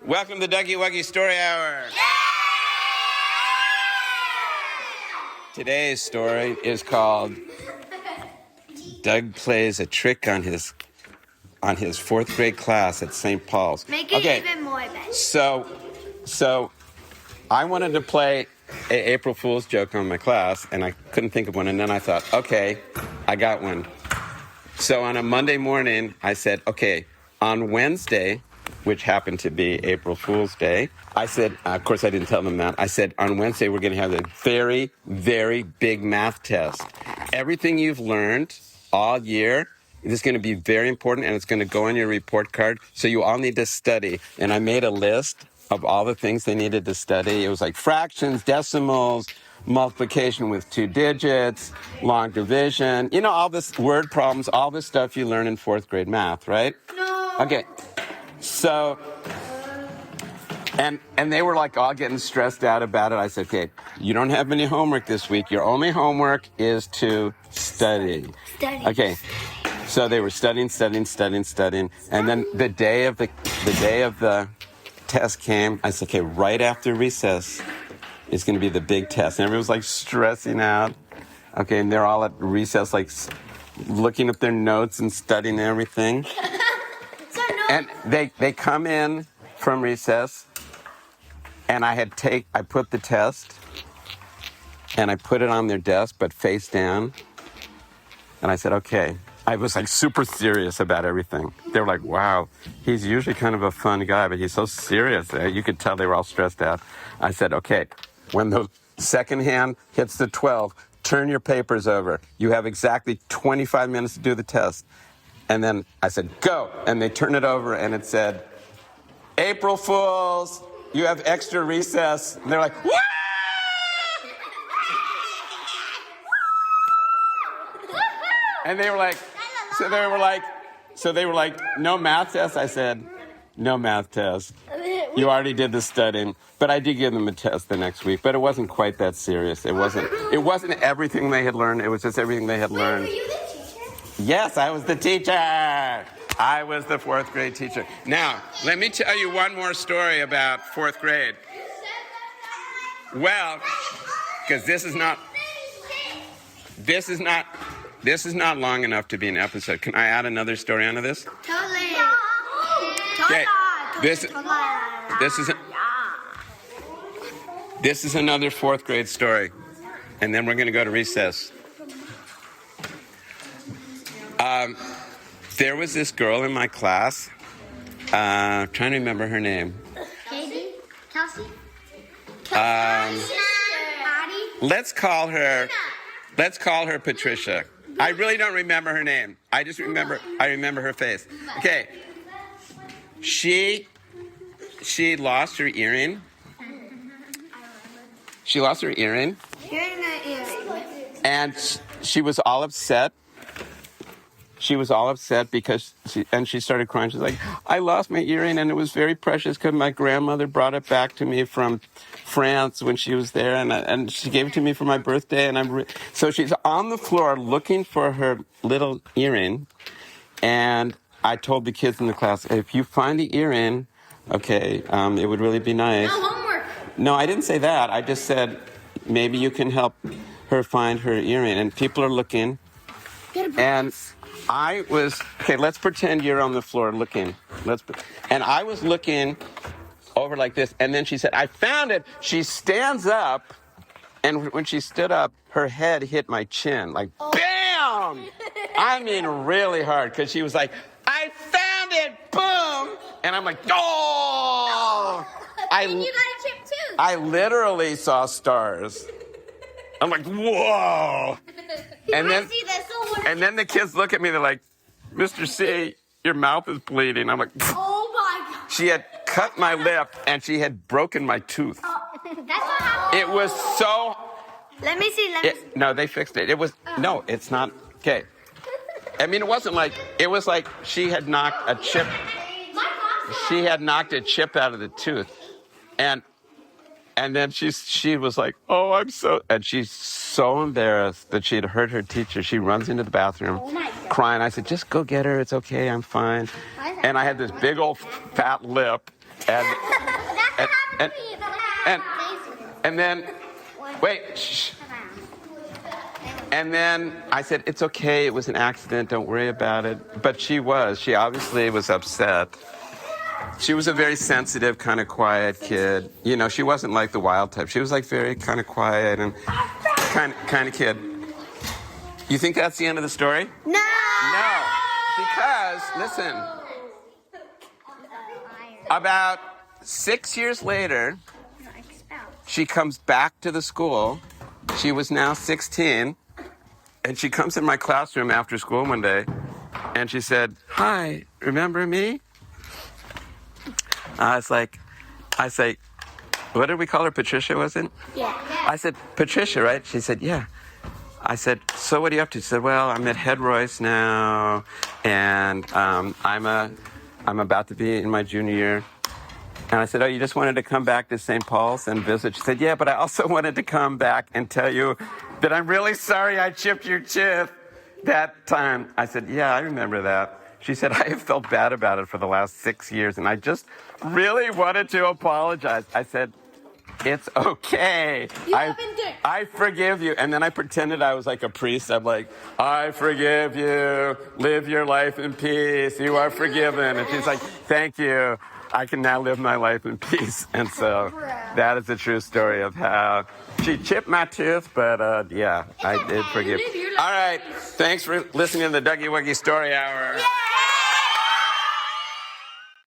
Welcome to Dougie Wuggy Story Hour. Today's story is called Doug Plays a Trick on his fourth grade class at St. Paul's. Make it even more better. So I wanted to play an April Fool's joke on my class, and I couldn't think of one. And then I thought, okay, I got one. So on a Monday morning, I said, okay, on Wednesday, which happened to be April Fool's Day, I said, of course I didn't tell them that, I said, on Wednesday we're going to have a very, very big math test. Everything you've learned all year is going to be very important, and it's going to go on your report card, so you all need to study. And I made a list of all the things they needed to study. It was like fractions, decimals, multiplication with 2 digits, long division, all this word problems, all this stuff you learn in fourth grade math, right? No. Okay. So, and they were like all getting stressed out about it. I said, okay, you don't have any homework this week. Your only homework is to study. Okay. So they were studying. And then the day of the test came. I said, okay, right after recess is going to be the big test. And everyone's like stressing out. Okay. And they're all at recess, like looking at their notes and studying everything. And they come in from recess, and I put the test, and I put it on their desk, but face down. And I said, okay. I was like super serious about everything. They were like, wow, he's usually kind of a fun guy, but he's so serious. You could tell they were all stressed out. I said, okay, when the second hand hits the 12, turn your papers over. You have exactly 25 minutes to do the test. And then I said, go. And they turned it over, and it said, April Fools, you have extra recess. And they're like, what? And they were like, so they were like, no math test? I said, no math test. You already did the studying. But I did give them a test the next week. But it wasn't quite that serious. It wasn't everything they had learned. It was just everything they had learned. Were you the teacher? Yes, I was the teacher. I was the fourth grade teacher. Now, let me tell you one more story about fourth grade. Well, because this is not long enough to be an episode. Can I add another story onto this? Totally. Okay. This is another fourth grade story, and then we're going to go to recess. There was this girl in my class. Trying to remember her name. Katie? Kelsey? Let's call her Patricia. I really don't remember her name. I remember her face. Okay. She lost her earring. She lost her earring. And she was all upset. She was all upset because she started crying. She's like, I lost my earring, and it was very precious because my grandmother brought it back to me from France when she was there, and she gave it to me for my birthday. And so she's on the floor looking for her little earring, and I told the kids in the class, if you find the earring, okay, it would really be nice. No homework. No, I didn't say that. I just said maybe you can help her find her earring, and people are looking, and let's pretend you're on the floor looking. And I was looking over like this, and then she said, I found it. She stands up, and when she stood up, her head hit my chin, like, bam! I mean, really hard, because she was like, I found it, boom! And I'm like, oh! And you got a chipped tooth. I literally saw stars. I'm like, whoa! And then the kids look at me, they're like, Mr. C, your mouth is bleeding. I'm like, oh my God. She had cut my lip, and she had broken my tooth. That's what happened. It was so... Let me see. No, they fixed it. It was... No, it's not... Okay. I mean, it was like she had knocked a chip... She had knocked a chip out of the tooth. And then she was like, oh, I'm so... And she's so embarrassed that she had hurt her teacher. She runs into the bathroom crying. I said, just go get her. It's okay. I'm fine. And I had this big old fat lip. And And then, wait, shh. And then I said, it's okay, it was an accident, don't worry about it. But she obviously was upset. She was a very sensitive, kind of quiet kid. You know, she wasn't like the wild type. She was like very kind of quiet and kind of kid. You think that's the end of the story? No. No, because, listen, about 6 years later, she comes back to the school. She was now 16, and she comes in my classroom after school one day, and she said, "Hi, remember me?" I say, what did we call her? Patricia, wasn't it? Yeah. I said, Patricia, right? She said, yeah. I said, so what are you up to? She said, well, I'm at Head Royce now, and I'm about to be in my junior year. And I said, oh, you just wanted to come back to St. Paul's and visit? She said, yeah, but I also wanted to come back and tell you that I'm really sorry I chipped your tooth that time. I said, yeah, I remember that. She said, I have felt bad about it for the last 6 years, and I just really wanted to apologize. I said, it's okay. I forgive you. And then I pretended I was like a priest. I'm like, I forgive you. Live your life in peace. You are forgiven. And she's like, thank you. I can now live my life in peace. And so that is the true story of how she chipped my tooth, but yeah, I did forgive. All right. Thanks for listening to the Dougie Wuggy Story Hour.